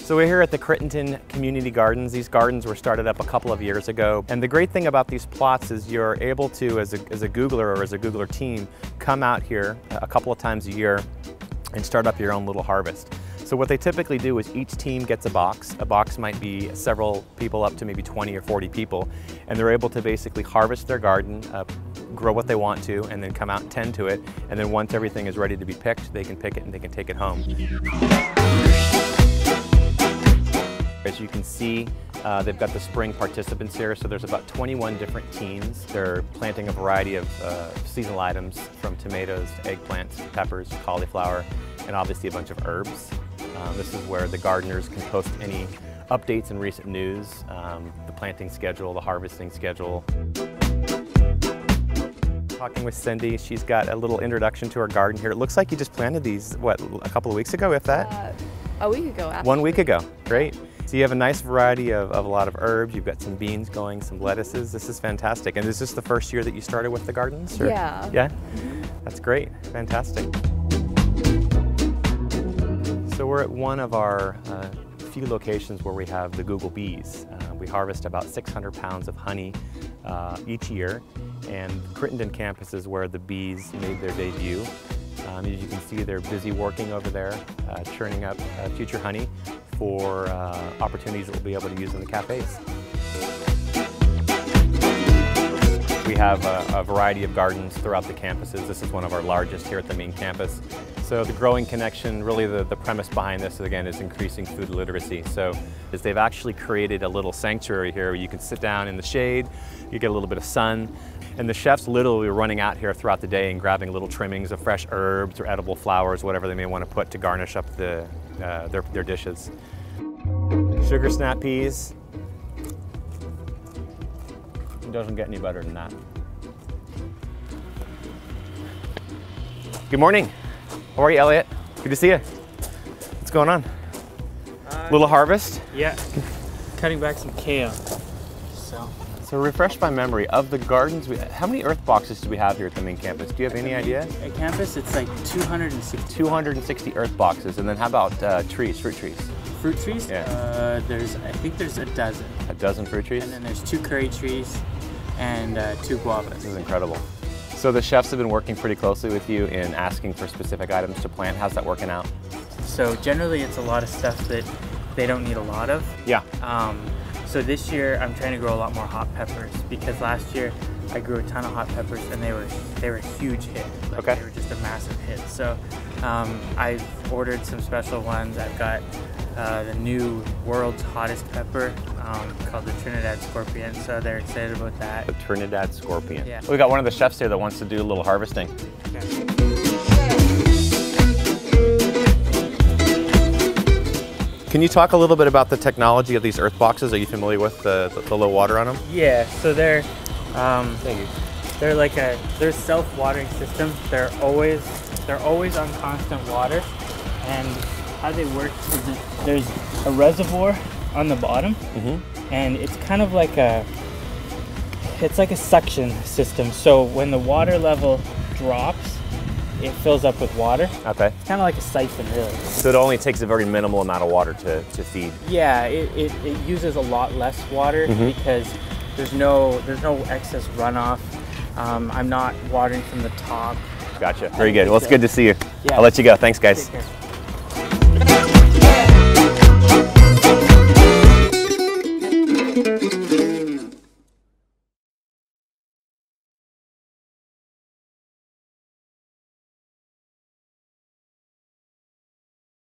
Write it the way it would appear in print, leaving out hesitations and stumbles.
So we're here at the Crittenton Community Gardens. These gardens were started up a couple of years ago. And the great thing about these plots is you're able to, as a Googler or as a Googler team, come out here a couple of times a year and start up your own little harvest. So what they typically do is each team gets a box. A box might be several people, up to maybe 20 or 40 people. And they're able to basically harvest their garden, grow what they want to, and then come out and tend to it. And then once everything is ready to be picked, they can pick it and they can take it home. As you can see, they've got the spring participants here, so there's about 21 different teams. They're planting a variety of seasonal items, from tomatoes to eggplants, peppers, cauliflower, and obviously a bunch of herbs. This is where the gardeners can post any updates and recent news, the planting schedule, the harvesting schedule. Talking with Cindy, she's got a little introduction to her garden here. It looks like you just planted these, what, a couple of weeks ago, if that? A week ago, actually. 1 week ago, great. So you have a nice variety of a lot of herbs. You've got some beans going, some lettuces. This is fantastic. And is this the first year that you started with the gardens? Or? Yeah. Yeah? That's great, fantastic. So we're at one of our few locations where we have the Google bees. We harvest about 600 pounds of honey each year, and Crittenton campus is where the bees made their debut. As you can see, they're busy working over there, churning up future honey for opportunities that we'll be able to use in the cafes. We have a variety of gardens throughout the campuses. This is one of our largest here at the main campus. So the growing connection, really the premise behind this, again, is increasing food literacy. So they've actually created a little sanctuary here where you can sit down in the shade, you get a little bit of sun, and the chefs literally are running out here throughout the day and grabbing little trimmings of fresh herbs or edible flowers, whatever they may want to put to garnish up their dishes. Sugar snap peas. It doesn't get any better than that. Good morning. How are you, Elliot? Good to see you. What's going on? Little harvest? Yeah, cutting back some kale. So refresh my memory of the gardens. How many earth boxes do we have here at the main campus? Do you have any idea? At campus, it's like 260. 260 earth boxes. And then how about trees, fruit trees? Fruit trees? Yeah. I think there's a dozen. A dozen fruit trees? And then there's 2 curry trees and 2 guavas. This is incredible. So the chefs have been working pretty closely with you in asking for specific items to plant. How's that working out? So generally it's a lot of stuff that they don't need a lot of. Yeah. So this year I'm trying to grow a lot more hot peppers, because last year I grew a ton of hot peppers and they were a huge hit. Like, okay. They were just a massive hit. So I've ordered some special ones. I've got the new world's hottest pepper called the Trinidad Scorpion, so they're excited about that. The Trinidad Scorpion. Yeah. We got one of the chefs here that wants to do a little harvesting. Okay. Can you talk a little bit about the technology of these earth boxes? Are you familiar with the low water on them? Yeah, so they're like they're self-watering system. They're always on constant water, and how they work is that there's a reservoir on the bottom, and it's kind of like a suction system. So when the water level drops, it fills up with water. Okay. It's kind of like a siphon, really. So it only takes a very minimal amount of water to feed. Yeah, it uses a lot less water because there's no excess runoff. I'm not watering from the top. Gotcha. Very good. Well, it's good to see you. Yeah. I'll let you go. Thanks, guys. Take care.